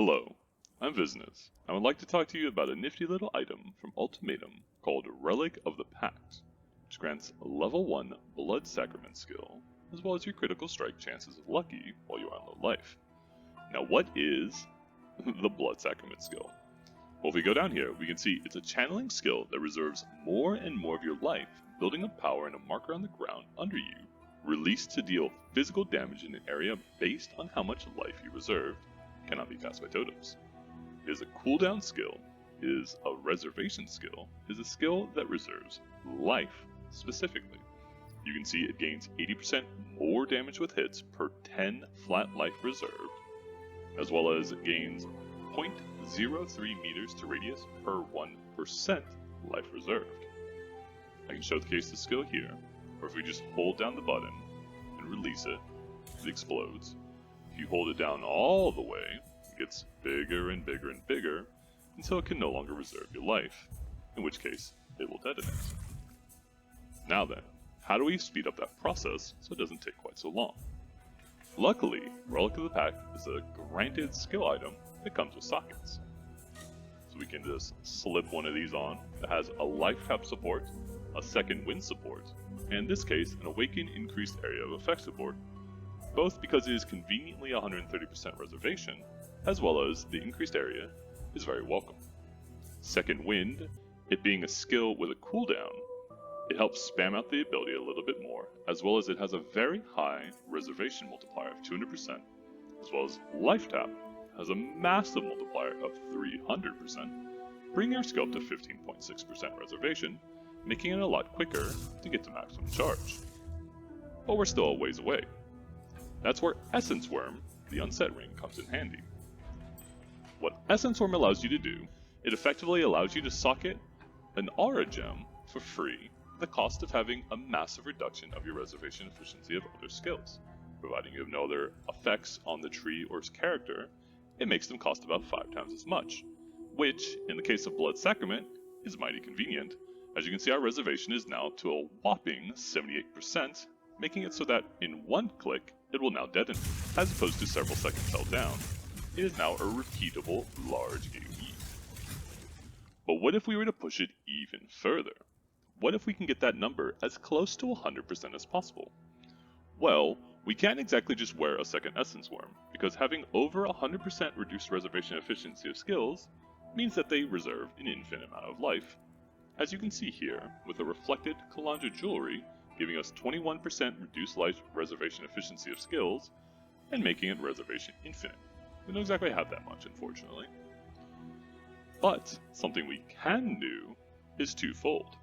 Hello, I'm Business. I would like to talk to you about a nifty little item from Ultimatum called Relic of the Pact, which grants a level 1 Blood Sacrament skill, as well as your critical strike chances of lucky while you are on low life. Now what is the Blood Sacrament skill? Well, if we go down here, we can see it's a channeling skill that reserves more and more of your life, building up power in a marker on the ground under you, released to deal physical damage in an area based on how much life you reserved. Cannot be passed by totems. It is a cooldown skill, is a reservation skill, is a skill that reserves life specifically. You can see it gains 80% more damage with hits per 10 flat life reserved, as well as it gains 0.03 meters to radius per 1% life reserved. I can showcase the skill here, or if we just hold down the button and release it, it explodes. If you hold it down all the way, it gets bigger and bigger and bigger until it can no longer reserve your life, in which case it will detonate. Now then, how do we speed up that process so it doesn't take quite so long? Luckily, Relic of the Pact is a granted skill item that comes with sockets. So we can just slip one of these on that has a life tap support, a second wind support, and in this case an awaken increased area of effect support, both because it is conveniently 130% reservation, as well as the increased area is very welcome. Second wind, it being a skill with a cooldown, it helps spam out the ability a little bit more, as well as it has a very high reservation multiplier of 200%, as well as life tap has a massive multiplier of 300%, bringing our skill up to 15.6% reservation, making it a lot quicker to get to maximum charge. But we're still a ways away. That's where Essence Worm, the Unset Ring, comes in handy. What Essence Worm allows you to do, it effectively allows you to socket an aura gem for free at the cost of having a massive reduction of your reservation efficiency of other skills. Providing you have no other effects on the tree or character, it makes them cost about 5 times as much, which, in the case of Blood Sacrament, is mighty convenient. As you can see, our reservation is now to a whopping 78%, making it so that in one click, it will now detonate, as opposed to several seconds held down. It is now a repeatable large AoE. But what if we were to push it even further? What if we can get that number as close to 100% as possible? Well, we can't exactly just wear a second Essence Worm, because having over 100% reduced reservation efficiency of skills means that they reserve an infinite amount of life. As you can see here, with the reflected Kalandra jewelry giving us 21% reduced life reservation efficiency of skills, and making it reservation infinite. We don't exactly have that much, unfortunately. But something we can do is twofold.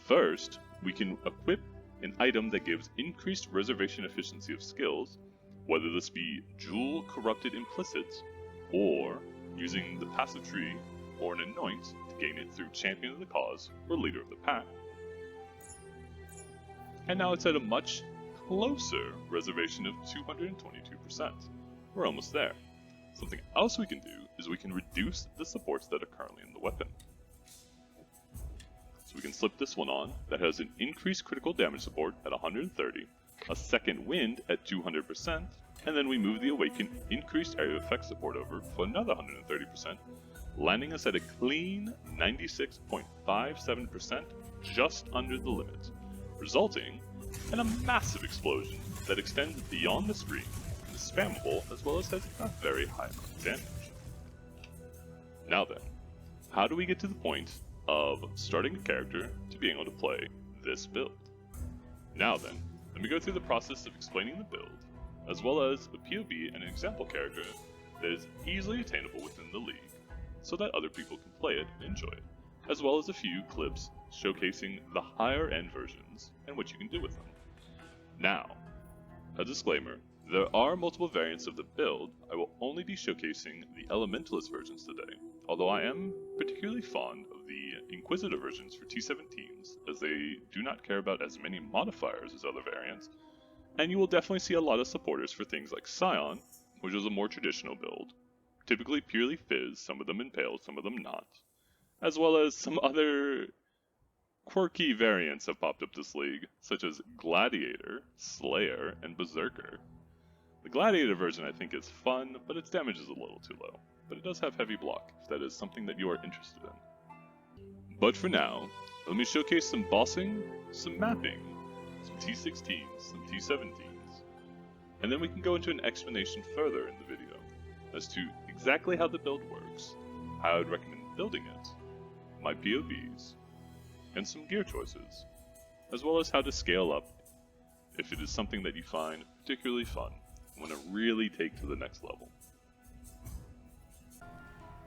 First, we can equip an item that gives increased reservation efficiency of skills, whether this be Jewel Corrupted Implicits, or using the passive tree or an anoint to gain it through Champion of the Cause or Leader of the Pact. And now it's at a much closer reservation of 222%. We're almost there. Something else we can do is we can reduce the supports that are currently in the weapon. So we can slip this one on that has an increased critical damage support at 130, a second wind at 200%, and then we move the awakened increased area of effect support over for another 130%, landing us at a clean 96.57%, just under the limit, resulting in a massive explosion that extends beyond the screen, and is spammable as well as has a very high amount of damage. Now then, how do we get to the point of starting a character to being able to play this build? Now then, let me go through the process of explaining the build, as well as a POV and an example character that is easily attainable within the league, so that other people can play it and enjoy it, as well as a few clips showcasing the higher end versions and what you can do with them. Now, a disclaimer, there are multiple variants of the build. I will only be showcasing the Elementalist versions today, although I am particularly fond of the Inquisitor versions for T17s, as they do not care about as many modifiers as other variants, and you will definitely see a lot of supporters for things like Scion, which is a more traditional build, typically purely Fizz, some of them Impaled, some of them not, as well as some other quirky variants have popped up this league, such as Gladiator, Slayer, and Berserker. The Gladiator version I think is fun, but its damage is a little too low. But it does have heavy block, if that is something that you are interested in. But for now, let me showcase some bossing, some mapping, some T16s, some T17s, and then we can go into an explanation further in the video as to exactly how the build works, how I would recommend building it, my POVs, and some gear choices, as well as how to scale up if it is something that you find particularly fun and want to really take to the next level.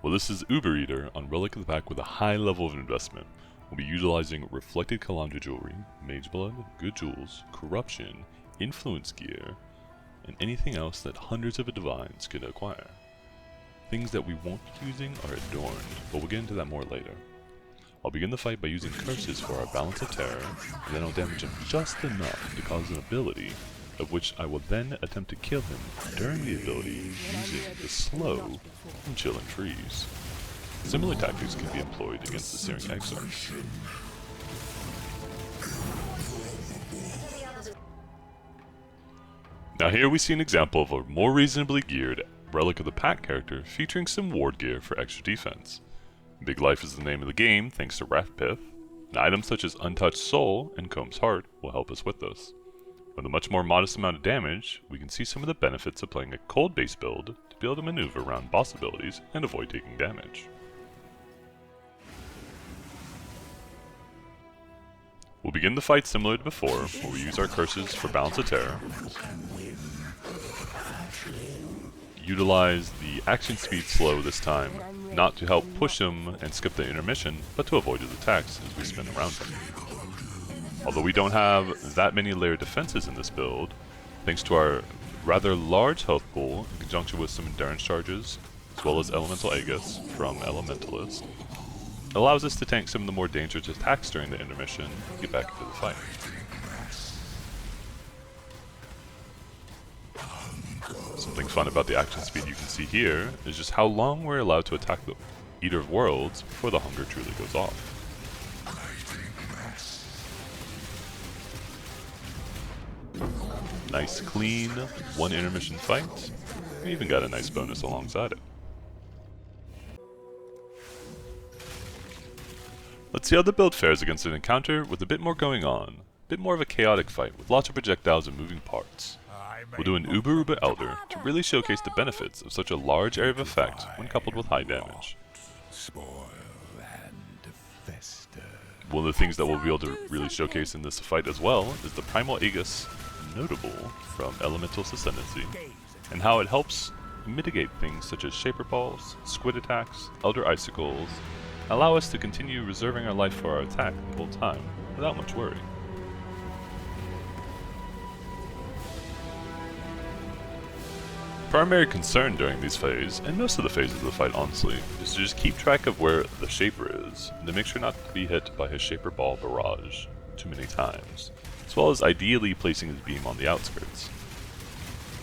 Well, this is Uber Eater on Relic of the Pact with a high level of investment. We'll be utilizing Reflected Calandra Jewelry, Mage Blood, Good Jewels, Corruption, Influence Gear, and anything else that hundreds of divines can acquire. Things that we won't be using are adorned, but we'll get into that more later. I'll begin the fight by using curses for our Balance of Terror, and then I'll damage him just enough to cause an ability, of which I will then attempt to kill him during the ability using the slow from Chilling Trees. Similar tactics can be employed against the Searing Exarch. Now here we see an example of a more reasonably geared Relic of the Pact character featuring some ward gear for extra defense. Big Life is the name of the game thanks to Wrathpith, and items such as Untouched Soul and Comb's Heart will help us with this. With a much more modest amount of damage, we can see some of the benefits of playing a cold base build to be able to maneuver around boss abilities and avoid taking damage. We'll begin the fight similar to before, where we use our curses for Balance of Terror, utilize the action speed slow this time, not to help push him and skip the intermission, but to avoid his attacks as we spin around him. Although we don't have that many layered defenses in this build, thanks to our rather large health pool in conjunction with some endurance charges, as well as elemental Aegis from Elementalist, it allows us to tank some of the more dangerous attacks during the intermission and get back into the fight. Something fun about the action speed you can see here is just how long we're allowed to attack the Eater of Worlds before the hunger truly goes off. Nice clean, one intermission fight. We even got a nice bonus alongside it. Let's see how the build fares against an encounter with a bit more going on. A bit more of a chaotic fight with lots of projectiles and moving parts. We'll do an Uber Elder to really showcase the benefits of such a large area of effect when coupled with high damage. One of the things that we'll be able to really showcase in this fight as well is the Primal Aegis Notable from Elementalist Ascendancy, and how it helps mitigate things such as Shaper Balls, Squid attacks, Elder Icicles, allow us to continue reserving our life for our attack the whole time without much worry. Primary concern during these phases, and most of the phases of the fight honestly, is to just keep track of where the Shaper is, and to make sure not to be hit by his Shaper Ball barrage too many times, as well as ideally placing his beam on the outskirts.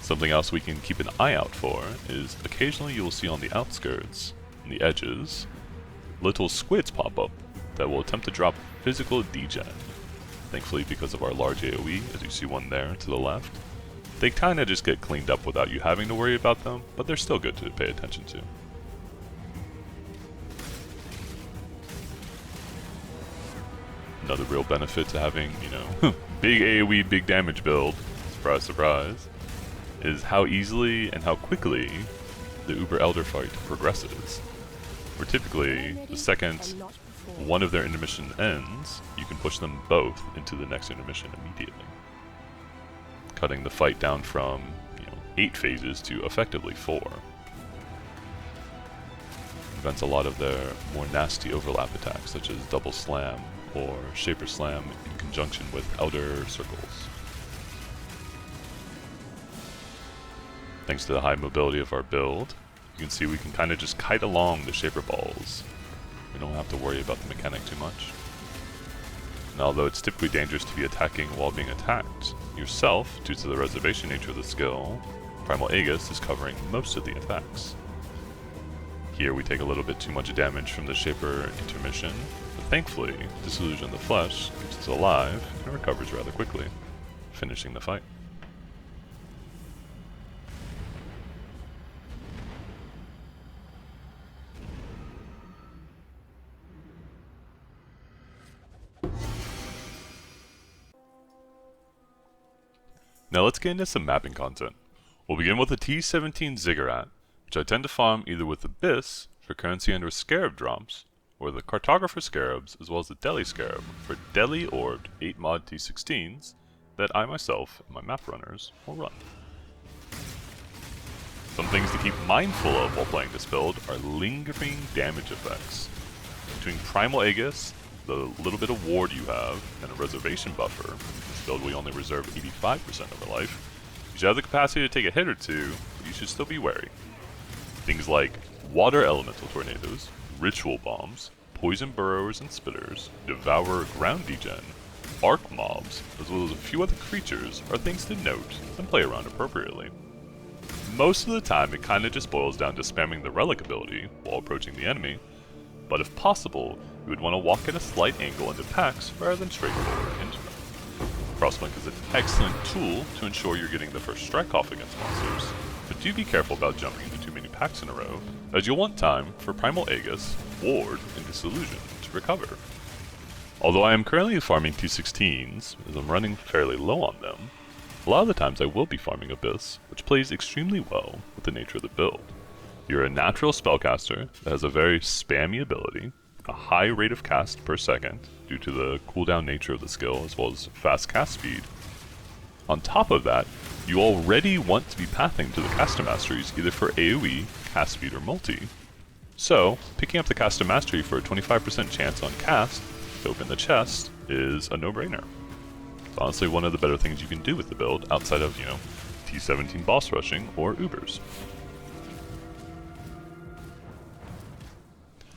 Something else we can keep an eye out for is occasionally you will see on the outskirts, on the edges, little squids pop up that will attempt to drop physical degen. Thankfully, because of our large AoE, as you see one there to the left, they kinda just get cleaned up without you having to worry about them, but they're still good to pay attention to. Another real benefit to having, big AoE, big damage build, surprise surprise, is how easily and how quickly the Uber Elder fight progresses. Where typically, the second one of their intermission ends, you can push them both into the next intermission immediately, cutting the fight down from 8 phases to effectively 4. Prevents a lot of their more nasty overlap attacks, such as Double Slam or Shaper Slam in conjunction with Elder Circles. Thanks to the high mobility of our build, you can see we can kind of just kite along the Shaper Balls. We don't have to worry about the mechanic too much. And although it's typically dangerous to be attacking while being attacked yourself, due to the reservation nature of the skill, Primal Aegis is covering most of the attacks. Here we take a little bit too much damage from the Shaper intermission, but thankfully, Disillusion of the Flesh keeps us alive and recovers rather quickly, finishing the fight. Now let's get into some mapping content. We'll begin with the T17 Ziggurat, which I tend to farm either with Abyss for currency and or Scarab drops, or the Cartographer Scarabs as well as the Deli Scarab for Deli orbed 8 mod T16s that I myself and my map runners will run. Some things to keep mindful of while playing this build are lingering damage effects. Between Primal Aegis, the little bit of ward you have, and a reservation buffer, this build we only reserve 85% of our life, you should have the capacity to take a hit or two, but you should still be wary. Things like water elemental tornadoes, ritual bombs, poison burrowers and spitters, devourer ground degen, arc mobs, as well as a few other creatures are things to note and play around appropriately. Most of the time it kinda just boils down to spamming the Relic ability while approaching the enemy, but if possible, you would want to walk at a slight angle into packs rather than straight forward into them. Crossblink is an excellent tool to ensure you're getting the first strike off against monsters, but do be careful about jumping into too many packs in a row, as you'll want time for Primal Aegis, Ward, and Disillusion to recover. Although I am currently farming T16s, as I'm running fairly low on them, a lot of the times I will be farming Abyss, which plays extremely well with the nature of the build. You're a natural spellcaster that has a very spammy ability, a high rate of cast per second due to the cooldown nature of the skill as well as fast cast speed. On top of that, you already want to be pathing to the caster masteries either for AoE, cast speed, or multi. So, picking up the caster mastery for a 25% chance on cast to open the chest is a no-brainer. It's honestly one of the better things you can do with the build outside of, T17 boss rushing or Ubers.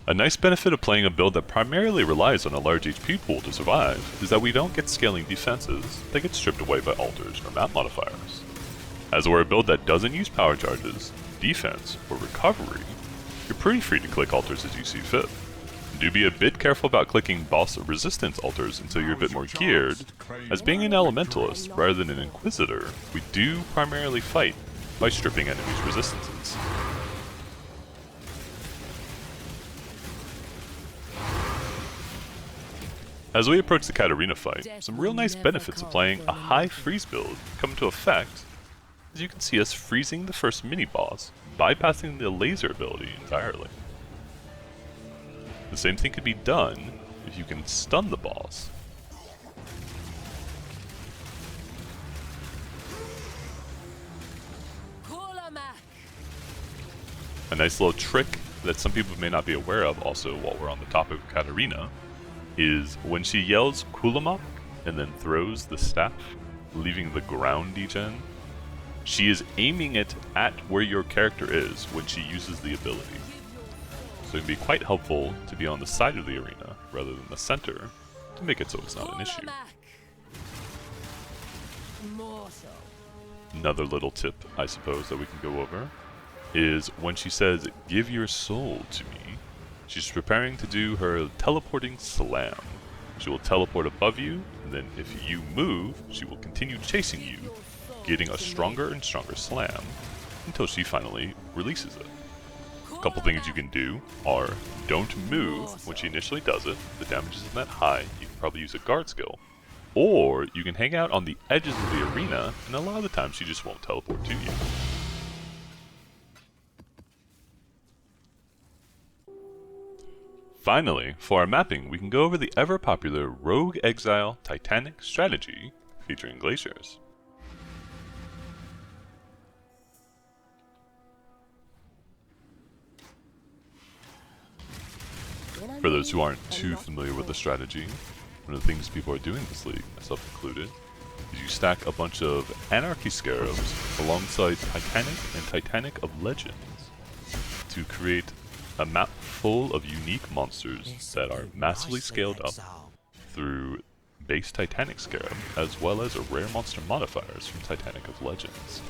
A nice benefit of playing a build that primarily relies on a large HP pool to survive is that we don't get scaling defenses that get stripped away by altars or map modifiers. As we're a build that doesn't use power charges, defense, or recovery, you're pretty free to click altars as you see fit. Do be a bit careful about clicking boss resistance altars until you're a bit more geared, as being an Elementalist rather than an Inquisitor, we do primarily fight by stripping enemies' resistances. As we approach the Katarina fight, some real nice benefits of playing a high freeze build come into effect, as you can see us freezing the first mini-boss, bypassing the laser ability entirely. The same thing could be done if you can stun the boss. A nice little trick that some people may not be aware of also while we're on the topic of Katarina is when she yells Kulamak and then throws the staff, leaving the ground degen, she is aiming it at where your character is when she uses the ability. So it can be quite helpful to be on the side of the arena rather than the center to make it so it's not an issue. Another little tip, I suppose, that we can go over is when she says, "Give your soul to me," she's preparing to do her teleporting slam. She will teleport above you, and then if you move, she will continue chasing you, getting a stronger and stronger slam until she finally releases it. A couple things you can do are don't move when she initially does it. The damage isn't that high. You can probably use a guard skill. Or you can hang out on the edges of the arena, and a lot of the time she just won't teleport to you. Finally, for our mapping, we can go over the ever-popular Rogue Exile Titanic strategy featuring Glaciers. For those who aren't too familiar with the strategy, one of the things people are doing this league, myself included, is you stack a bunch of Anarchy Scarabs alongside Titanic and Titanic of Legends to create a map full of unique monsters that are massively scaled up through base Titanic Scarab, as well as rare monster modifiers from Titanic of Legends.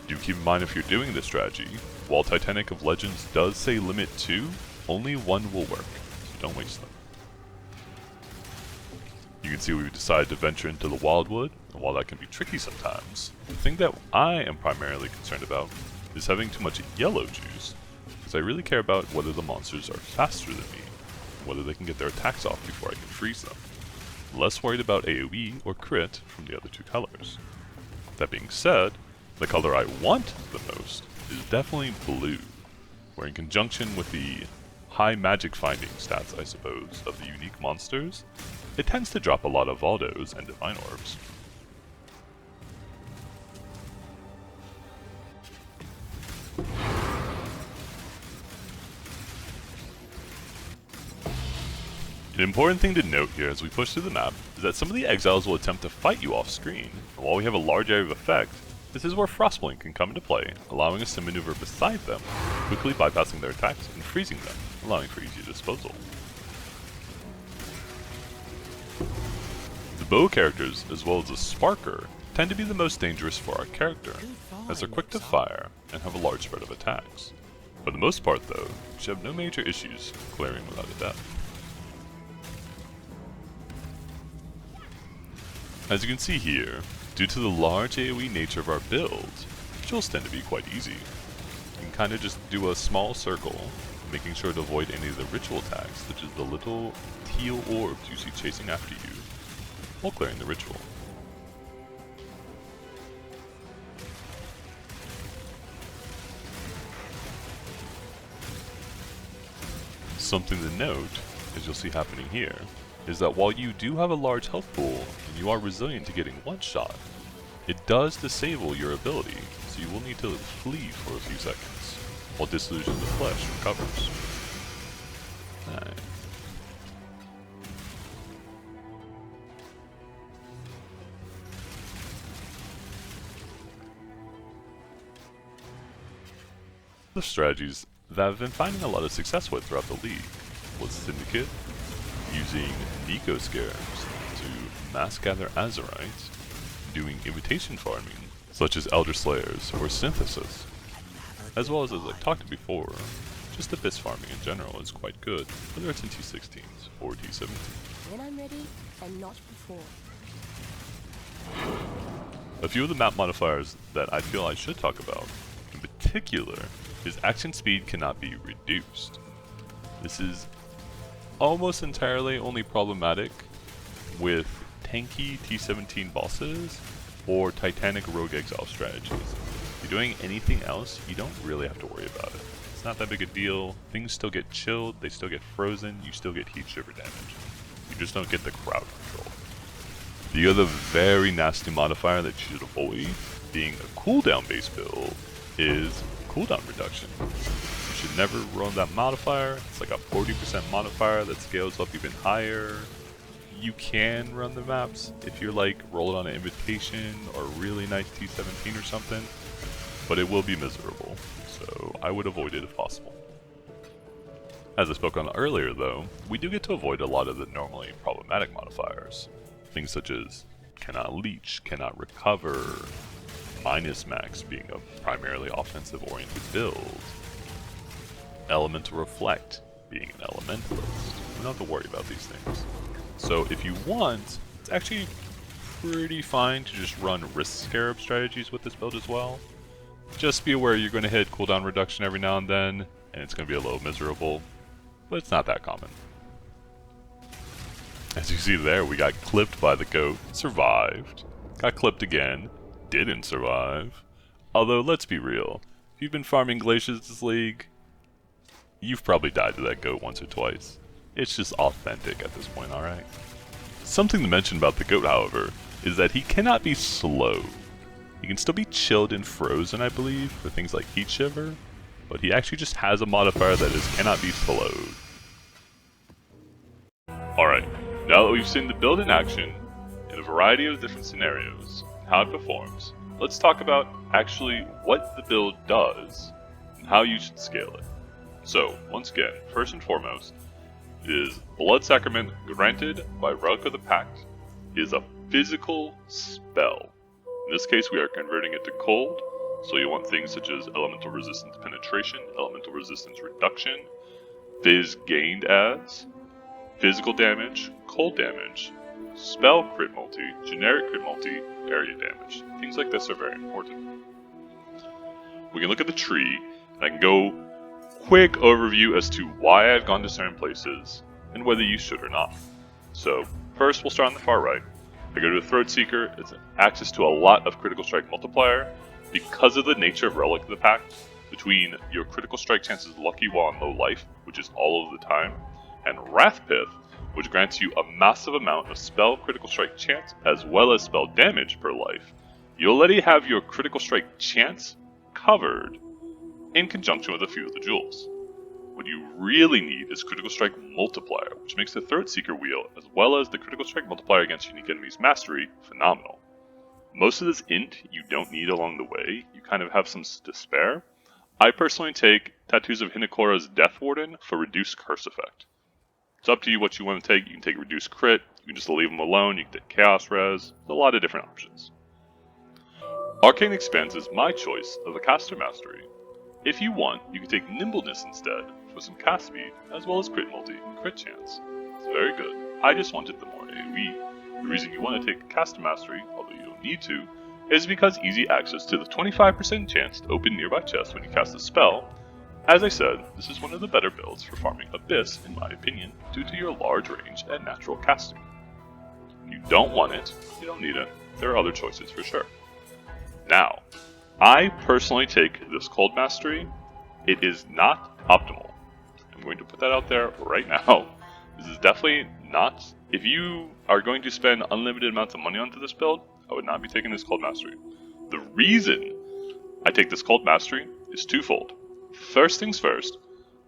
Do keep in mind if you're doing this strategy, while Titanic of Legends does say limit 2, only one will work, so don't waste them. You can see we've decided to venture into the Wildwood, and while that can be tricky sometimes, the thing that I am primarily concerned about is having too much yellow juice, because I really care about whether the monsters are faster than me, whether they can get their attacks off before I can freeze them. Less worried about AoE or crit from the other two colors. That being said, the color I want the most is definitely blue, where in conjunction with the high magic finding stats, I suppose, of the unique monsters, it tends to drop a lot of Valdos and Divine Orbs. An important thing to note here as we push through the map is that some of the exiles will attempt to fight you off screen, and while we have a large area of effect, this is where Frostblink can come into play, allowing us to maneuver beside them, quickly bypassing their attacks and freezing them, allowing for easy disposal. The bow characters, as well as the Sparker, tend to be the most dangerous for our character, as they're quick to fire and have a large spread of attacks. For the most part though, we should have no major issues clearing without a death. As you can see here, due to the large AoE nature of our builds, rituals tend to be quite easy. You can kind of just do a small circle, making sure to avoid any of the ritual attacks, such as the little teal orbs you see chasing after you, while clearing the ritual. Something to note, as you'll see happening here, is that while you do have a large health pool, and you are resilient to getting one shot, it does disable your ability, so you will need to flee for a few seconds, while Disillusion of the Flesh recovers. Alright. The strategies that I've been finding a lot of success with throughout the league was Syndicate, using Nico Scarabs to mass gather Azerites, doing invitation farming, such as Elder Slayers or Synthesis, as well as I talked before, just abyss farming in general is quite good, whether it's in T16s or T17s. When I'm ready, and not before. A few of the map modifiers that I feel I should talk about, in particular, is action speed cannot be reduced. This is almost entirely only problematic with tanky T17 bosses or Titanic Rogue Exile strategies. If you're doing anything else, you don't really have to worry about it. It's not that big a deal. Things still get chilled, they still get frozen, you still get heat shiver damage. You just don't get the crowd control. The other very nasty modifier that you should avoid, being a cooldown based build, is cooldown reduction. You should never run that modifier. It's like a 40% modifier that scales up even higher. You can run the maps if you're like rolling on an invitation or a really nice T17 or something, but it will be miserable, so I would avoid it if possible. As I spoke on earlier though, we do get to avoid a lot of the normally problematic modifiers. Things such as cannot leech, cannot recover, minus max being a primarily offensive oriented build, elemental reflect being an elementalist. We don't have to worry about these things. So if you want, it's actually pretty fine to just run risk Scarab strategies with this build as well. Just be aware you're going to hit cooldown reduction every now and then, and it's going to be a little miserable, but it's not that common. As you see there, we got clipped by the goat, survived, got clipped again, didn't survive. Although, let's be real, if you've been farming Glaciers this league, you've probably died to that goat once or twice. It's just authentic at this point, alright? Something to mention about the goat, however, is that he cannot be slowed. He can still be chilled and frozen, I believe, for things like heat shiver, but he actually just has a modifier that is cannot be slowed. Alright, now that we've seen the build in action, in a variety of different scenarios, and how it performs, let's talk about actually what the build does, and how you should scale it. So, once again, first and foremost, is Blood Sacrament granted by Relic of the Pact is a physical spell. In this case, we are converting it to cold, so you want things such as elemental resistance penetration, elemental resistance reduction, phys gained as, physical damage, cold damage, spell crit multi, generic crit multi, area damage. Things like this are very important. We can look at the tree, and I can go quick overview as to why I've gone to certain places, and whether you should or not. So, first we'll start on the far right. I go to the Throat Seeker, it's access to a lot of critical strike multiplier. Because of the nature of Relic of the Pact, between your critical strike chances lucky while on low life, which is all of the time, and Wrathpith, which grants you a massive amount of spell critical strike chance as well as spell damage per life, you already have your critical strike chance covered in conjunction with a few of the jewels. What you really need is critical strike multiplier, which makes the Throat Seeker wheel as well as the critical strike multiplier against unique enemies mastery phenomenal. Most of this int you don't need along the way, you kind of have some to spare. I personally take Tattoos of Hinakora's Death Warden for reduced curse effect. It's up to you what you want to take. You can take reduced crit, you can just leave them alone, you can take chaos res, a lot of different options. Arcane Expanse is my choice of a caster mastery. If you want, you can take Nimbleness instead for some cast speed, as well as crit multi and crit chance. It's very good. I just wanted the more AoE. The reason you want to take caster mastery, although you don't need to, is because easy access to the 25% chance to open nearby chests when you cast a spell. As I said, this is one of the better builds for farming Abyss, in my opinion, due to your large range and natural casting. If you don't want it, you don't need it. There are other choices for sure. Now, I personally take this Cold Mastery. It is not optimal. I'm going to put that out there right now. This is definitely not. If you are going to spend unlimited amounts of money onto this build, I would not be taking this Cold Mastery. The reason I take this Cold Mastery is twofold. First things first,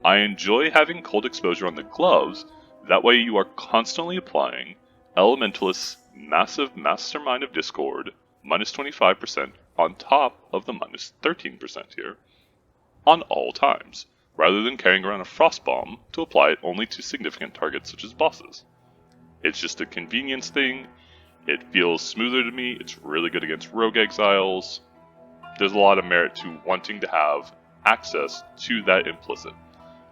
I enjoy having cold exposure on the gloves. That way you are constantly applying Elementalist's massive Mastermind of Discord, minus 25% on top of the minus 13% here, on all times, rather than carrying around a Frost Bomb to apply it only to significant targets such as bosses. It's just a convenience thing. It feels smoother to me. It's really good against rogue exiles. There's a lot of merit to wanting to have access to that implicit,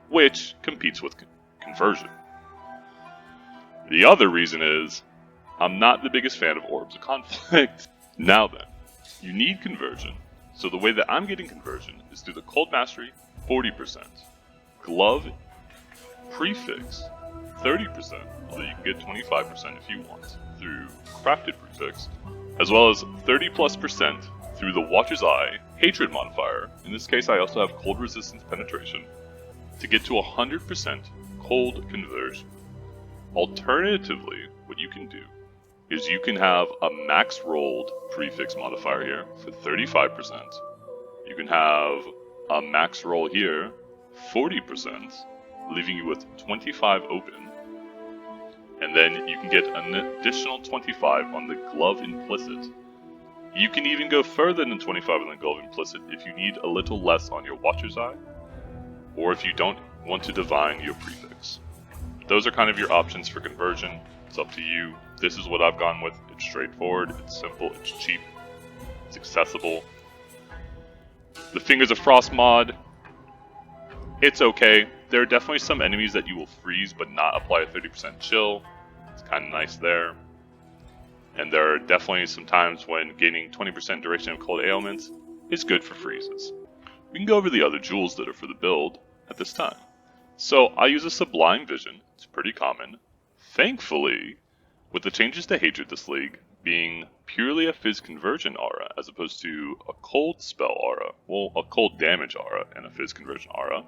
which competes with conversion. The other reason is I'm not the biggest fan of Orbs of Conflict. Now then, you need conversion. So the way that I'm getting conversion is through the Cold Mastery, 40%. Glove Prefix, 30%, although you can get 25% if you want, through Crafted Prefix, as well as 30+% through the Watcher's Eye Hatred modifier. In this case, I also have Cold Resistance Penetration, to get to 100% Cold Conversion. Alternatively, what you can do is you can have a max rolled prefix modifier here for 35%. You can have a max roll here, 40%, leaving you with 25 open. And then you can get an additional 25 on the glove implicit. You can even go further than 25 on the glove implicit if you need a little less on your Watcher's Eye, or if you don't want to divine your prefix. Those are kind of your options for conversion. It's up to you. This is what I've gone with. It's straightforward, it's simple, it's cheap, it's accessible. The Fingers of Frost mod, it's okay. There are definitely some enemies that you will freeze but not apply a 30% chill. It's kind of nice there. And there are definitely some times when gaining 20% duration of cold ailments is good for freezes. We can go over the other jewels that are for the build at this time. So I use a Sublime Vision. It's pretty common. Thankfully, with the changes to Hatred this league being purely a Fizz Conversion aura as opposed to a cold spell aura, well, a cold damage aura and a Fizz Conversion aura,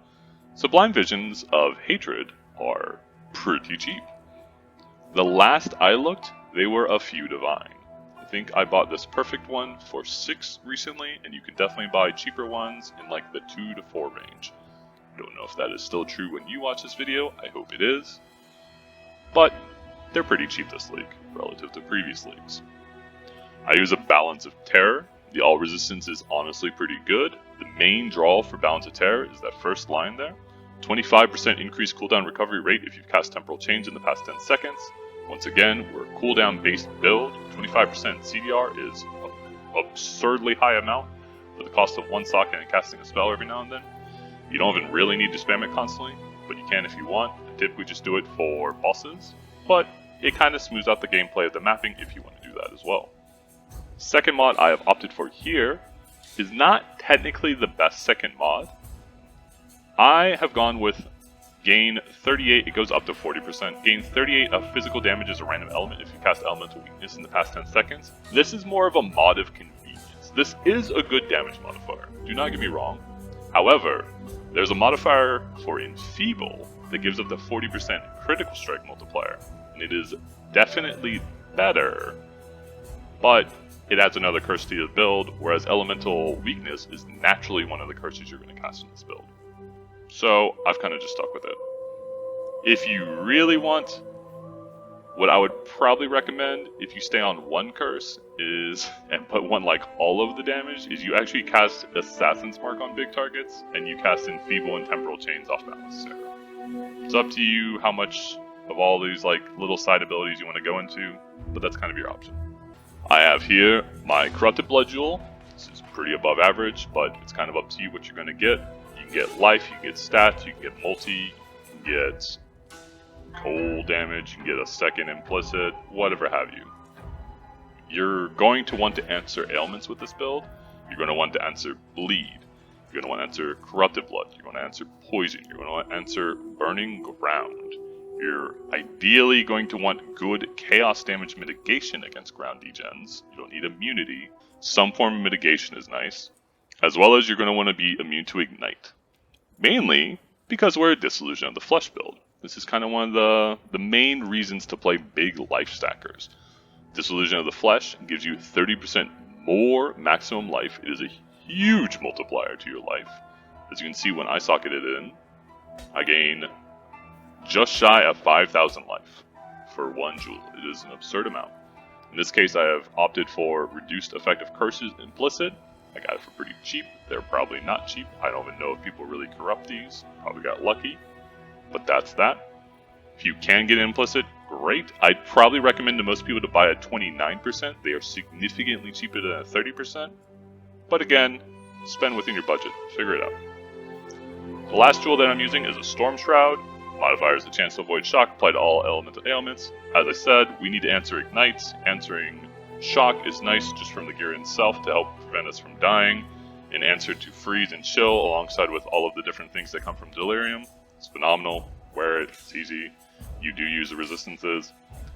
Sublime Visions of Hatred are pretty cheap. The last I looked, they were a few divine. I think I bought this perfect one for 6 recently, and you can definitely buy cheaper ones in like the 2 to 4 range. I don't know if that is still true when you watch this video, I hope it is. But they're pretty cheap this league, relative to previous leagues. I use a Balance of Terror. The all resistance is honestly pretty good. The main draw for Balance of Terror is that first line there. 25% increased cooldown recovery rate if you've cast Temporal Change in the past 10 seconds. Once again, we're a cooldown based build. 25% CDR is an absurdly high amount for the cost of 1 socket and casting a spell every now and then. You don't even really need to spam it constantly, but you can if you want. I typically just do it for bosses, but it kind of smooths out the gameplay of the mapping if you want to do that as well. Second mod I have opted for here is not technically the best second mod. I have gone with Gain 38, it goes up to 40%. Gain 38 of physical damage as a random element if you cast Elemental Weakness in the past 10 seconds. This is more of a mod of convenience. This is a good damage modifier, do not get me wrong. However, there's a modifier for Enfeeble that gives up to 40% critical strike multiplier, and it is definitely better, but it adds another curse to the build, whereas Elemental Weakness is naturally one of the curses you're going to cast in this build. So I've kind of just stuck with it. If you really want, what I would probably recommend if you stay on one curse is, and put one like all of the damage, is you actually cast Assassin's Mark on big targets, and you cast Enfeeble and Temporal Chains off balance. It's up to you how much of all these like little side abilities you want to go into, but that's kind of your option. I have here my Corrupted Blood Jewel. This is pretty above average, but it's kind of up to you what you're going to get. You can get life, you can get stats, you can get multi, you can get cold damage, you can get a second implicit, whatever have you. You're going to want to answer ailments with this build. You're going to want to answer bleed. You're going to want to answer Corrupted Blood. You're going to answer poison. You're going to want to answer burning ground. You're ideally going to want good chaos damage mitigation against ground degens. You don't need immunity. Some form of mitigation is nice. As well as you're going to want to be immune to ignite. Mainly because we're a Dissolution of the Flesh build. This is kind of one of the main reasons to play big life stackers. Dissolution of the Flesh gives you 30% more maximum life. It is a huge multiplier to your life. As you can see when I socket it in, I gain just shy of 5,000 life for one jewel. It is an absurd amount. In this case, I have opted for reduced effective curses implicit. I got it for pretty cheap. They're probably not cheap. I don't even know if people really corrupt these. Probably got lucky. But that's that. If you can get implicit, great. I'd probably recommend to most people to buy at 29%. They are significantly cheaper than at 30%. But again, spend within your budget. Figure it out. The last jewel that I'm using is a Storm Shroud. Modifier is the chance to avoid shock applied to all elemental ailments. As I said, we need to answer ignites. Answering shock is nice just from the gear itself to help prevent us from dying. An answer to freeze and chill alongside with all of the different things that come from delirium. It's phenomenal. Wear it. It's easy. You do use the resistances.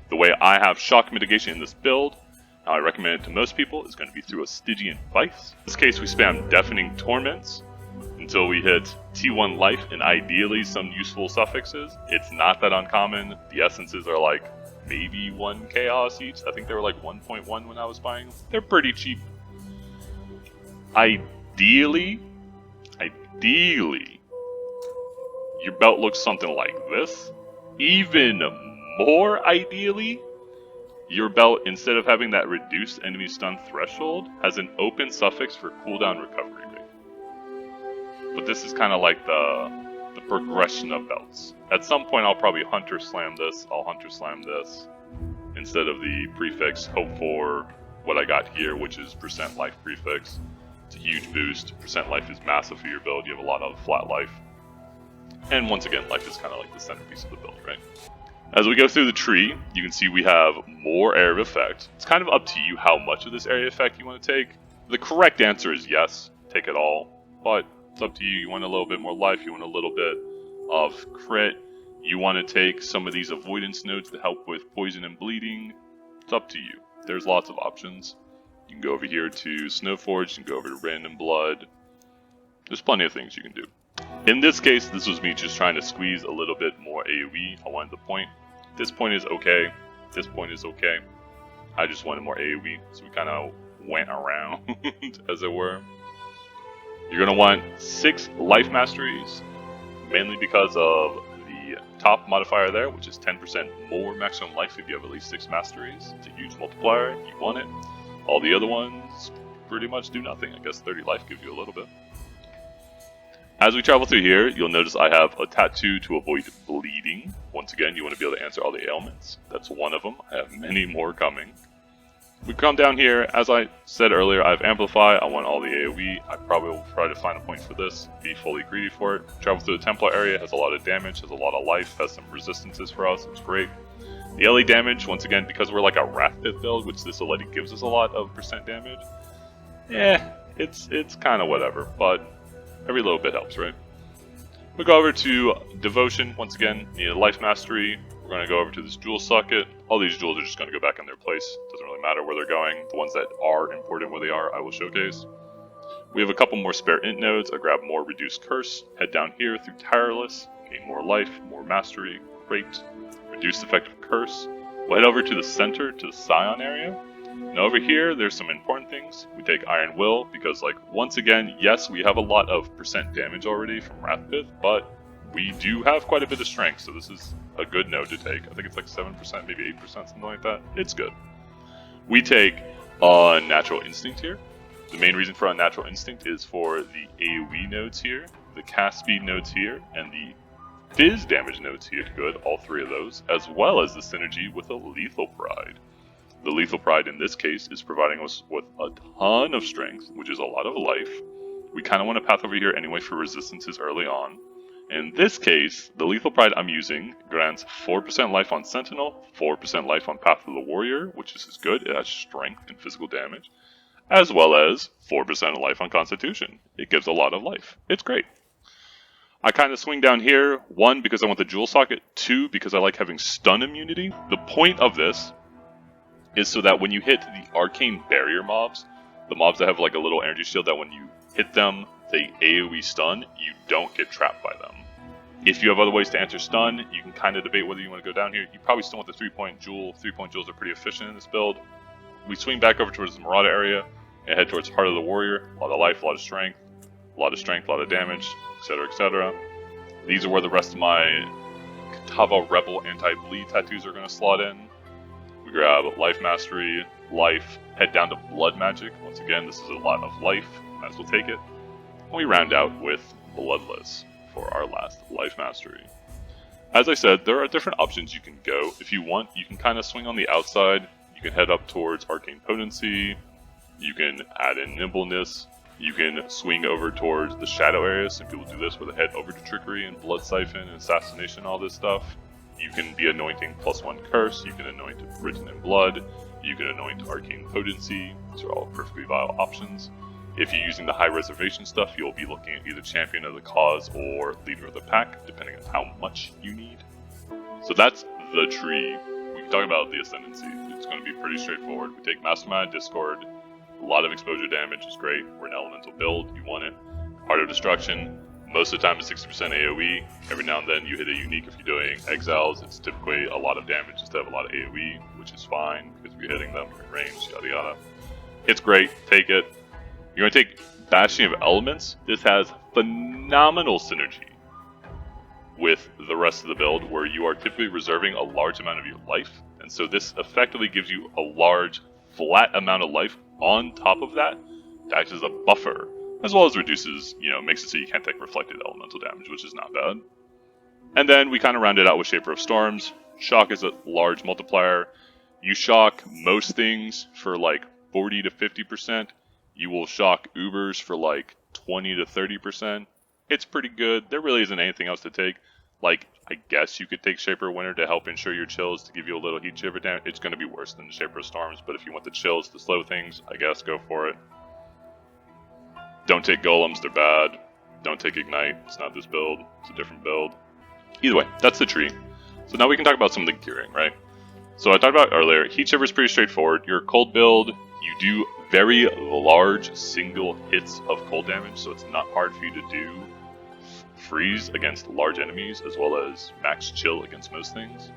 The way I have shock mitigation in this build, how I recommend it to most people, is going to be through a Stygian Vice. In this case, we spam Deafening Torments until we hit T1 life and ideally some useful suffixes. It's not that uncommon. The essences are like maybe 1 chaos each. I think they were like 1.1 when I was buying them. They're pretty cheap. Ideally, your belt looks something like this. Even more ideally, your belt, instead of having that reduced enemy stun threshold, has an open suffix for cooldown recovery rate. But this is kind of like the progression of belts. At some point I'll probably Hunter Slam this, I'll Hunter Slam this, instead of the prefix, hope for what I got here, which is % life prefix. It's a huge boost. % life is massive for your build, you have a lot of flat life. And once again, life is kind of like the centerpiece of the build, right? As we go through the tree, you can see we have more area of effect. It's kind of up to you how much of this area of effect you want to take. The correct answer is yes, take it all. But it's up to you. You want a little bit more life, you want a little bit of crit. You want to take some of these avoidance nodes to help with poison and bleeding. It's up to you. There's lots of options. You can go over here to Snowforge, you can go over to Random Blood. There's plenty of things you can do. In this case, this was me just trying to squeeze a little bit more AoE. I wanted the point. This point is okay. This point is okay. I just wanted more AoE, so we kind of went around, as it were. You're going to want 6 life masteries, mainly because of the top modifier there, which is 10% more maximum life if you have at least 6 masteries. It's a huge multiplier. You want it. All the other ones pretty much do nothing. I guess 30 life gives you a little bit. As we travel through here, you'll notice I have a tattoo to avoid bleeding. Once again, you want to be able to answer all the ailments. That's one of them. I have many more coming. We come down here, as I said earlier, I have Amplify. I want all the AoE. I probably will try to find a point for this, be fully greedy for it. Travel through the Templar area, has a lot of damage, has a lot of life, has some resistances for us, it's great. The LE damage, once again, because we're like a Wrath Pit build, which this already gives us a lot of % damage, it's kind of whatever, but every little bit helps, right? We go over to Devotion. Once again, need a life mastery. We're going to go over to this jewel socket. All these jewels are just going to go back in their place. Doesn't really matter where they're going. The ones that are important where they are, I will showcase. We have a couple more spare int nodes. I grab more reduced curse. Head down here through tireless. Gain more life, more mastery. Great. Reduced effective curse. We'll head over to the center, to the Scion area. Now over here, there's some important things. We take Iron Will, because like, once again, yes, we have a lot of percent damage already from Wrathpith, but we do have quite a bit of strength, so this is a good node to take. I think it's like 7%, maybe 8%, something like that. It's good. We take Unnatural Instinct here. The main reason for Unnatural Instinct is for the AoE nodes here, the cast speed nodes here, and the Fizz damage nodes here. Good, all three of those, as well as the synergy with a Lethal Pride. The Lethal Pride in this case is providing us with a ton of strength, which is a lot of life. We kind of want to path over here anyway for resistances early on. In this case, the Lethal Pride I'm using grants 4% life on Sentinel, 4% life on Path of the Warrior, which is good. It has strength and physical damage, as well as 4% of life on Constitution. It gives a lot of life. It's great. I kind of swing down here, 1, because I want the jewel socket, 2, because I like having stun immunity. The point of this is so that when you hit the arcane barrier mobs, the mobs that have like a little energy shield that when you hit them, they AoE stun, you don't get trapped by them. If you have other ways to answer stun, you can kind of debate whether you want to go down here. You probably still want the 3-point jewel. 3-point jewels are pretty efficient in this build. We swing back over towards the Marauder area and head towards Heart of the Warrior. A lot of life, a lot of strength, a lot of damage, etc., etc. These are where the rest of my Katava Rebel anti-bleed tattoos are going to slot in. We grab Life Mastery, Life, head down to Blood Magic. Once again, this is a lot of life, might as well take it. And we round out with Bloodless for our last Life Mastery. As I said, there are different options you can go. If you want, you can kind of swing on the outside. You can head up towards Arcane Potency. You can add in Nimbleness. You can swing over towards the Shadow area. Some people do this where they head over to Trickery and Blood Siphon and Assassination, all this stuff. You can be anointing +1 curse, you can anoint Written in Blood, you can anoint Arcane Potency. These are all perfectly viable options. If you're using the high reservation stuff, you'll be looking at either Champion of the Cause or Leader of the Pack, depending on how much you need. So that's the tree. We can talk about the Ascendancy. It's going to be pretty straightforward. We take Mastermind, Discord, a lot of exposure damage is great. We're an elemental build, you want it. Heart of Destruction. Most of the time it's 60% AoE. Every now and then you hit a unique if you're doing exiles. It's typically a lot of damage instead of a lot of AoE, which is fine because we're hitting them in range, yada yada. It's great, take it. You're going to take Bastion of Elements. This has phenomenal synergy with the rest of the build where you are typically reserving a large amount of your life. And so this effectively gives you a large, flat amount of life on top of that acts as a buffer. As well as reduces, makes it so you can't take reflected elemental damage, which is not bad. And then we kind of round it out with Shaper of Storms. Shock is a large multiplier. You shock most things for like 40 to 50%. You will shock Ubers for like 20 to 30%. It's pretty good. There really isn't anything else to take. Like, I guess you could take Shaper of Winter to help ensure your chills to give you a little heat shiver damage. It's going to be worse than the Shaper of Storms, but if you want the chills to slow things, I guess go for it. Don't take Golems, they're bad. Don't take Ignite, it's not this build, it's a different build. Either way, that's the tree. So now we can talk about some of the gearing, right? So I talked about earlier, Heat Shiver is pretty straightforward. You're a cold build, you do very large single hits of cold damage, so it's not hard for you to do freeze against large enemies, as well as max chill against most things.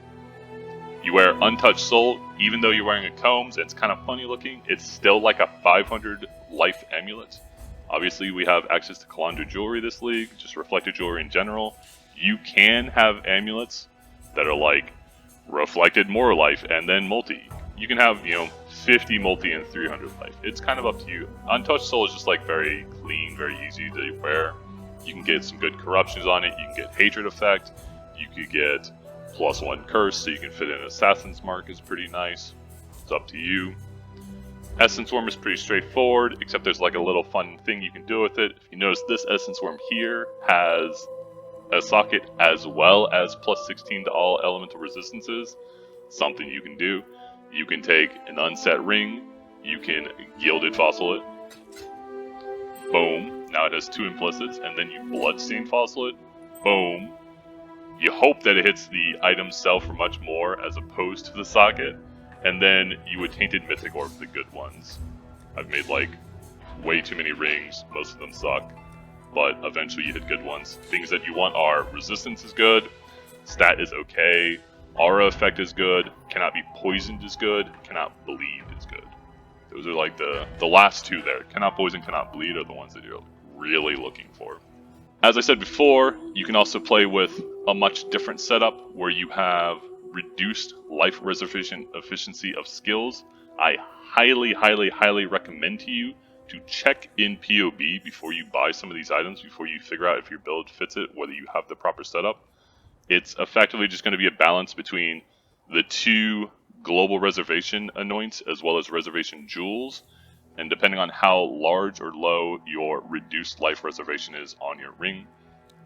You wear Untouched Soul, even though you're wearing a Combs, and it's kind of funny looking, it's still like a 500 life amulet. Obviously, we have access to Kalandra jewelry this league, just reflected jewelry in general. You can have amulets that are like reflected more life and then multi. You can have, 50 multi and 300 life. It's kind of up to you. Untouched Soul is just like very clean, very easy to wear. You can get some good corruptions on it. You can get Hatred effect. You could get +1 curse, so you can fit in Assassin's Mark is pretty nice. It's up to you. Essence Worm is pretty straightforward, except there's like a little fun thing you can do with it. If you notice, this Essence Worm here has a socket as well as +16 to all elemental resistances. Something you can do. You can take an Unset Ring, you can Gilded Fossil it. Boom. Now it has 2 implicits, and then you Bloodstain Fossil it. boom. You hope that it hits the item sell for much more as opposed to the socket, and then you would Tainted Mythic Orb the good ones. I've made like way too many rings, most of them suck, but eventually you hit good ones. Things that you want are resistance is good, stat is okay, aura effect is good, cannot be poisoned is good, cannot bleed is good. Those are like the last two there. Cannot poison, cannot bleed are the ones that you're really looking for. As I said before, you can also play with a much different setup where you have reduced life reservation efficiency of skills. I highly recommend to you to check in POB before you buy some of these items, before you figure out if your build fits it, whether you have the proper setup. It's effectively just going to be a balance between the two global reservation anoints as well as reservation jewels, and depending on how large or low your reduced life reservation is on your ring.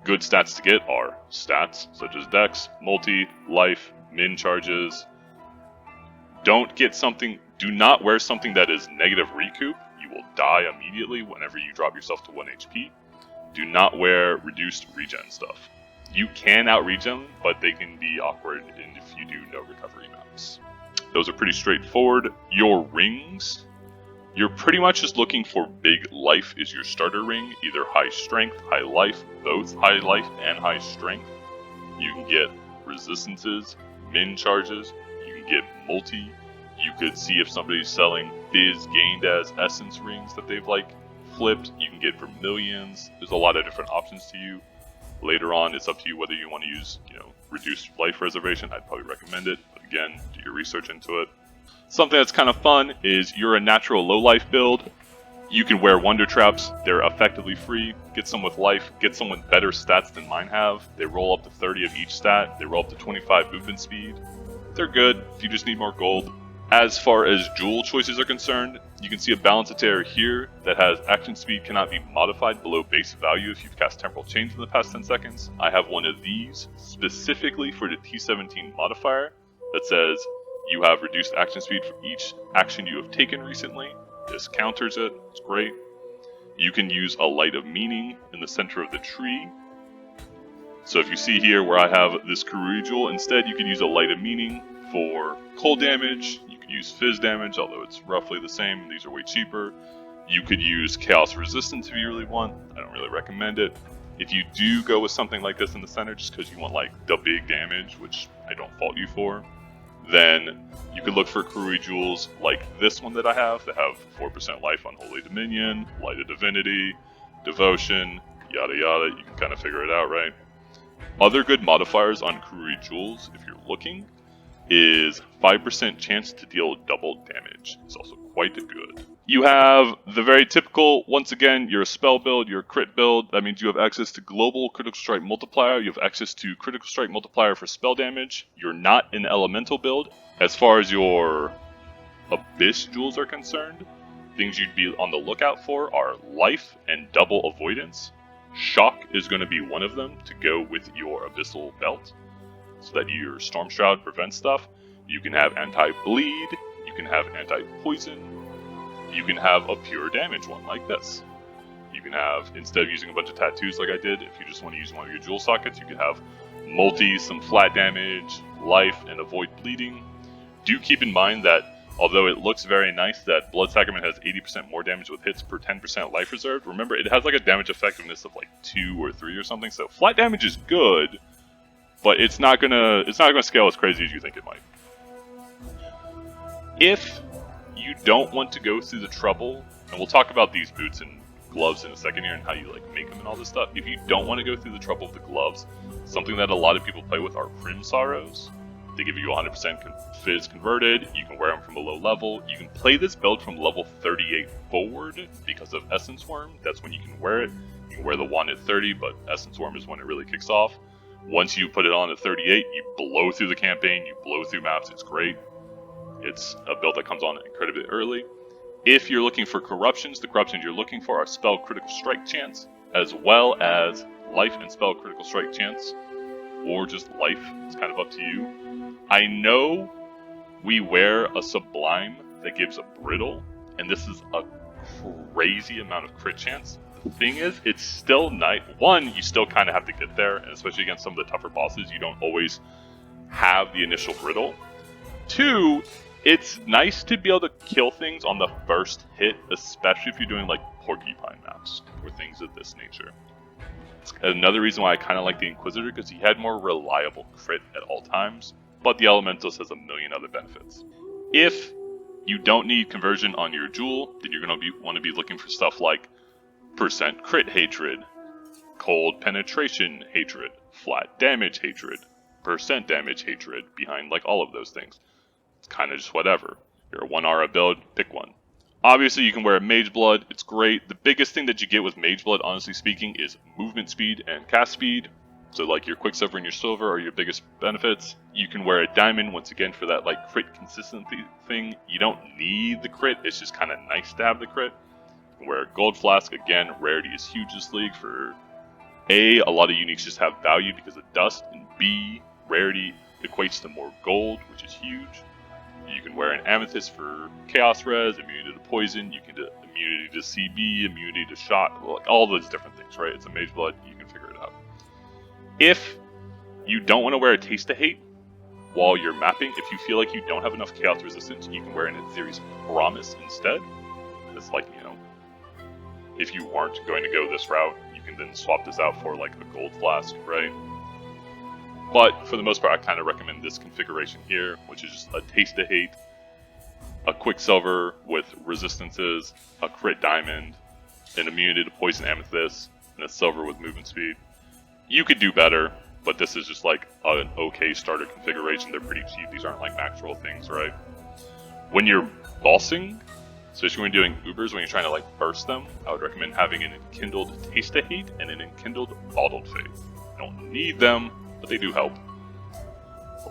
Good stats to get are stats such as dex, multi, life, min charges. Do not wear something that is negative recoup. You will die immediately whenever you drop yourself to 1 HP. Do not wear reduced regen stuff. You can out-regen, but they can be awkward if you do no recovery maps. Those are pretty straightforward. Your rings, you're pretty much just looking for big life is your starter ring, either high strength, high life, both high life and high strength. You can get resistances, min charges, you can get multi, you could see if somebody's selling Fizz gained as essence rings that they've like flipped, you can get vermilions. There's a lot of different options to you. Later on, it's up to you whether you want to use, reduced life reservation. I'd probably recommend it, but again, do your research into it. Something that's kind of fun is you're a natural low life build. You can wear wonder traps. They're effectively free. Get some with life. Get some with better stats than mine have. They roll up to 30 of each stat. They roll up to 25 movement speed. They're good if you just need more gold. As far as jewel choices are concerned, you can see a balance of terror here that has action speed cannot be modified below base value if you've cast Temporal Chains in the past 10 seconds. I have one of these specifically for the T17 modifier that says you have reduced action speed for each action you have taken recently. This counters it. It's great. You can use a Light of Meaning in the center of the tree. So if you see here where I have this Kurui Jewel, instead you can use a Light of Meaning for cold damage. You can use Fizz damage, although it's roughly the same. These are way cheaper. You could use Chaos Resistance if you really want. I don't really recommend it. If you do go with something like this in the center just because you want like the big damage, which I don't fault you for, then you could look for Kurui Jewels like this one that I have that have 4% life on Holy Dominion, Light of Divinity, Devotion, yada yada. You can kind of figure it out, right? Other good modifiers on Kurui Jewels, if you're looking, is 5% chance to deal double damage. It's also quite good. You have the very typical, once again, you're a spell build, you're a crit build. That means you have access to global critical strike multiplier. You have access to critical strike multiplier for spell damage. You're not an elemental build. As far as your abyss jewels are concerned, things you'd be on the lookout for are life and double avoidance. Shock is going to be one of them to go with your abyssal belt, so that your Storm Shroud prevents stuff. You can have anti-bleed, you can have anti-poison, you can have a pure damage one like this. You can have, instead of using a bunch of tattoos like I did, if you just want to use one of your jewel sockets, you can have multi, some flat damage, life, and avoid bleeding. Do keep in mind that although it looks very nice that Blood Sacrament has 80% more damage with hits per 10% life reserved, remember it has like a damage effectiveness of like 2 or 3 or something, so flat damage is good, but it's not gonna scale as crazy as you think it might. If you don't want to go through the trouble, and we'll talk about these boots and gloves in a second here and how you like make them and all this stuff. If you don't want to go through the trouble of the gloves, something that a lot of people play with are Prim Sorrows. They give you 100% Fizz converted. You can wear them from a low level. You can play this build from level 38 forward because of Essence Worm. That's when you can wear it. You can wear the wand at 30, but Essence Worm is when it really kicks off. Once you put it on at 38, you blow through the campaign, you blow through maps, it's great. It's a build that comes on incredibly early. If you're looking for corruptions, the corruptions you're looking for are spell critical strike chance, as well as life and spell critical strike chance, or just life. It's kind of up to you. I know we wear a sublime that gives a brittle, and this is a crazy amount of crit chance. The thing is, it's still nice. One, you still kind of have to get there, and especially against some of the tougher bosses, you don't always have the initial riddle. Two, it's nice to be able to kill things on the first hit, especially if you're doing like porcupine maps or things of this nature. Another reason why I kind of like the Inquisitor, because he had more reliable crit at all times, but the Elementalist has a million other benefits. If you don't need conversion on your jewel, then you're going to want to be looking for stuff like percent crit hatred, cold penetration hatred, flat damage hatred, percent damage hatred, behind like all of those things. It's kind of just whatever. You're a 1 aura build, pick one. Obviously you can wear a Mage Blood, it's great. The biggest thing that you get with Mage Blood, honestly speaking, is movement speed and cast speed. So like your Quicksilver and your Silver are your biggest benefits. You can wear a Diamond, once again, for that like crit consistency thing. You don't need the crit, it's just kind of nice to have the crit. You can wear a Gold Flask, again, rarity is huge this league for A, a lot of uniques just have value because of dust, and B, rarity equates to more gold, which is huge. You can wear an Amethyst for Chaos Res, immunity to poison, you can do immunity to CB, immunity to shot, like all those different things, right? It's a Mage Blood, you can figure it out. If you don't want to wear a Taste of Hate while you're mapping, if you feel like you don't have enough Chaos Resistance, you can wear an Aetherius Promise instead. It's like, you know, if you aren't going to go this route, you can then swap this out for like a Gold Flask, right? But for the most part, I kind of recommend this configuration here, which is just a Taste of Hate, a Quicksilver with resistances, a crit Diamond, an immunity to poison Amethyst, and a Silver with movement speed. You could do better, but this is just like an okay starter configuration. They're pretty cheap. These aren't like max roll things, right? When you're bossing, especially when you're doing Ubers, when you're trying to like burst them, I would recommend having an Enkindled Taste of Hate and an Enkindled Bottled Faith. You don't need them, but they do help.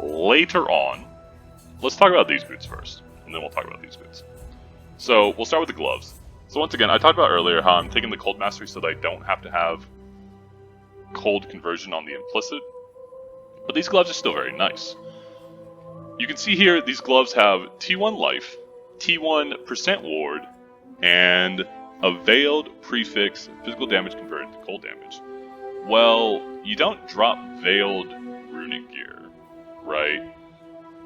Later on, let's talk about these boots first, and then we'll talk about these boots. So we'll start with the gloves. So once again, I talked about earlier how I'm taking the Cold Mastery so that I don't have to have cold conversion on the implicit, but these gloves are still very nice. You can see here these gloves have T1 life, T1 percent ward, and a veiled prefix physical damage converted to cold damage. Well, you don't drop veiled runic gear, right?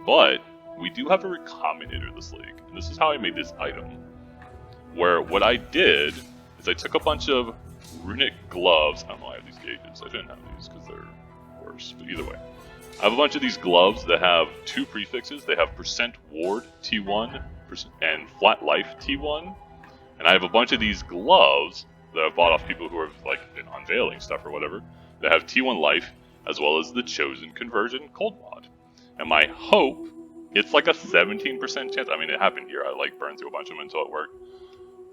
But we do have a recombinator this league, and this is how I made this item. Where what I did is I took a bunch of runic gloves. I don't know why I have these gauges. I shouldn't have these because they're worse, but either way. I have a bunch of these gloves that have two prefixes. They have percent ward T1 and flat life T1. And I have a bunch of these gloves that I've bought off people who have like been unveiling stuff or whatever that have T1 life as well as the chosen conversion cold mod. And my hope, it's like a 17% chance. I mean, it happened here. I like burned through a bunch of them until it worked.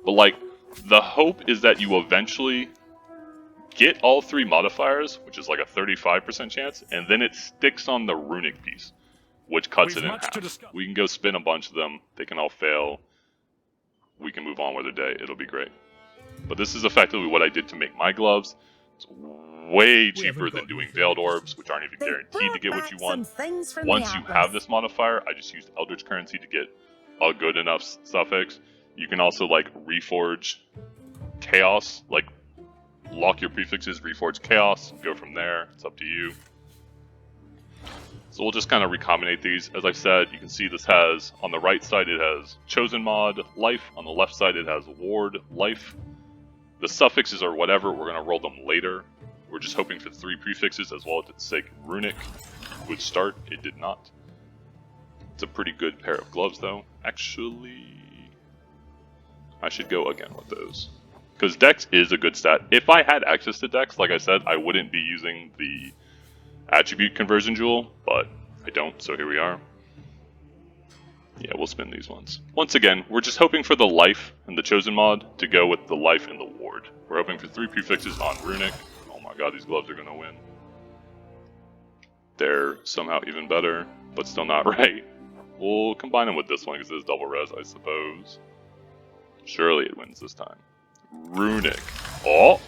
But like, the hope is that you eventually get all three modifiers, which is like a 35% chance, and then it sticks on the runic piece, which cuts it in half. We can go spin a bunch of them, they can all fail, we can move on with the day, it'll be great. But this is effectively what I did to make my gloves. It's way cheaper than doing veiled orbs, which aren't even guaranteed to get what you want. Once you have this modifier, I just used Eldritch Currency to get a good enough suffix. You can also like reforge chaos, like lock your prefixes, reforge chaos, go from there. It's up to you. So we'll just kind of recombinate these. As I said, you can see this has, on the right side it has chosen mod, life. On the left side it has ward, life. The suffixes are whatever, we're going to roll them later. We're just hoping for 3 prefixes as well as sake runic would start. It did not. It's a pretty good pair of gloves though. Actually, I should go again with those. Because Dex is a good stat. If I had access to Dex, like I said, I wouldn't be using the attribute conversion jewel, but I don't, so here we are. Yeah, we'll spin these ones. Once again, we're just hoping for the life and the chosen mod to go with the life and the ward. We're hoping for 3 prefixes on runic. Oh my god, these gloves are gonna win. They're somehow even better, but still not right. We'll combine them with this one because it's double res, I suppose. Surely it wins this time. Runic. Oh!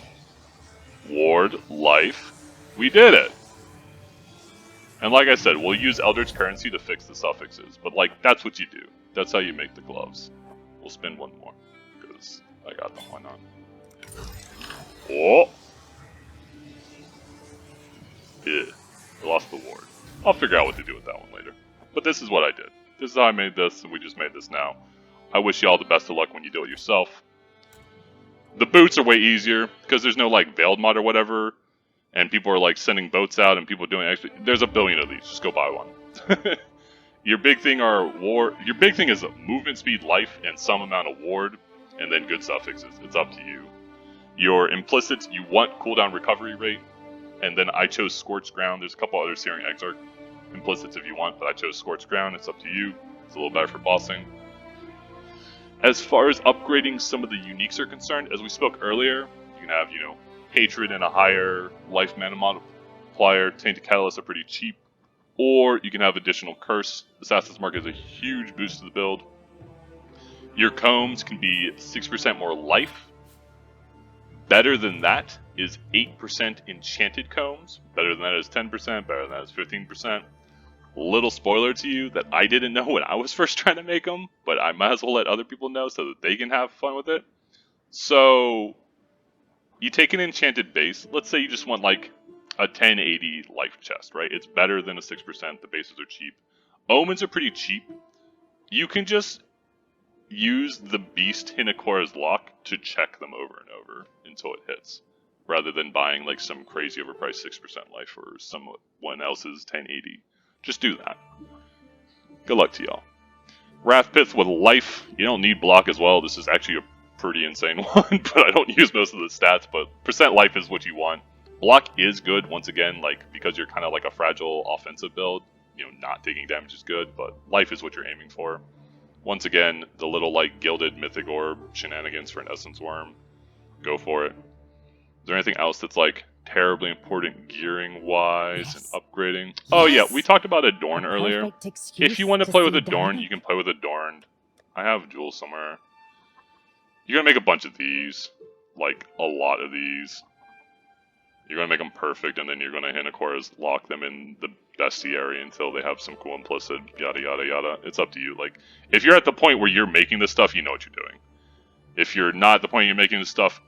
Ward, life. We did it! And like I said, we'll use Eldritch Currency to fix the suffixes, but like, that's what you do. That's how you make the gloves. We'll spin one more, because I got them, why not? Oh! Yeah, I lost the ward. I'll figure out what to do with that one later. But this is what I did. This is how I made this, and we just made this now. I wish you all the best of luck when you do it yourself. The boots are way easier, because there's no, like, veiled mod or whatever, and people are, like, sending boats out, and people doing actually... There's a billion of these, just go buy one. Your big thing Your big thing is movement speed, life, and some amount of ward, and then good suffixes. It's up to you. Your implicits, you want cooldown recovery rate, and then I chose Scorched Ground. There's a couple others here in Exarch implicits if you want, but I chose Scorched Ground. It's up to you. It's a little better for bossing. As far as upgrading some of the uniques are concerned, as we spoke earlier, you can have, Hatred and a higher life mana multiplier. Tainted Catalyst are pretty cheap. Or you can have additional Curse. Assassin's Mark is a huge boost to the build. Your combs can be 6% more life. Better than that is 8% enchanted combs. Better than that is 10%. Better than that is 15%. Little spoiler to you that I didn't know when I was first trying to make them, but I might as well let other people know so that they can have fun with it. So, you take an enchanted base. Let's say you just want like a 1080 life chest, right? It's better than a 6%. The bases are cheap. Omens are pretty cheap. You can just use the Beast Hinakora's Lock to check them over and over until it hits, rather than buying like some crazy overpriced 6% life or someone else's 1080. Just do that. Good luck to y'all. Wrathpith with life. You don't need block as well. This is actually a pretty insane one, but I don't use most of the stats, but percent life is what you want. Block is good, once again, like because you're kind of like a fragile offensive build. Not taking damage is good, but life is what you're aiming for. Once again, the little like gilded mythic orb shenanigans for an essence worm. Go for it. Is there anything else that's like terribly important gearing wise and upgrading? Yes. Oh yeah, we talked about Adorn earlier. If you want to play with Adorn, you can play with Adorned. I have Jewel somewhere. You're gonna make a bunch of these, like a lot of these. You're gonna make them perfect, and then you're gonna Hinakora's lock them in the bestiary until they have some cool implicit, yada yada yada. It's up to you. Like, if you're at the point where you're making this stuff, you know what you're doing. If you're not at the point you're making this stuff,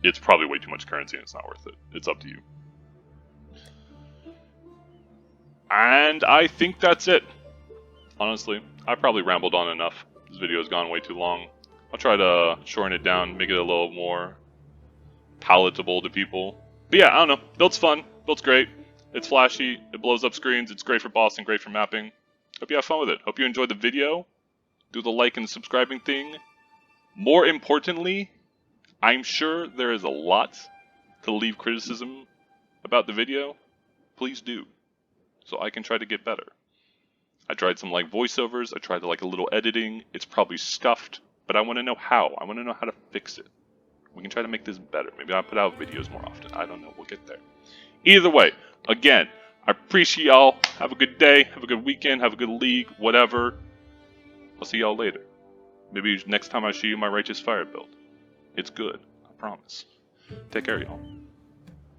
it's probably way too much currency and it's not worth it. It's up to you. And I think that's it. Honestly, I probably rambled on enough. This video has gone way too long. I'll try to shorten it down, make it a little more palatable to people. But yeah, I don't know. Build's fun. Build's great. It's flashy. It blows up screens. It's great for bossing, great for mapping. Hope you have fun with it. Hope you enjoyed the video. Do the like and subscribing thing. More importantly, I'm sure there is a lot to leave criticism about the video. Please do, so I can try to get better. I tried some like voiceovers. I tried like a little editing. It's probably scuffed, but I want to know how. I want to know how to fix it. We can try to make this better. Maybe I'll put out videos more often. I don't know. We'll get there. Either way, again, I appreciate y'all. Have a good day. Have a good weekend. Have a good league. Whatever. I'll see y'all later. Maybe next time I show you my Righteous Fire build. It's good. I promise. Take care, y'all.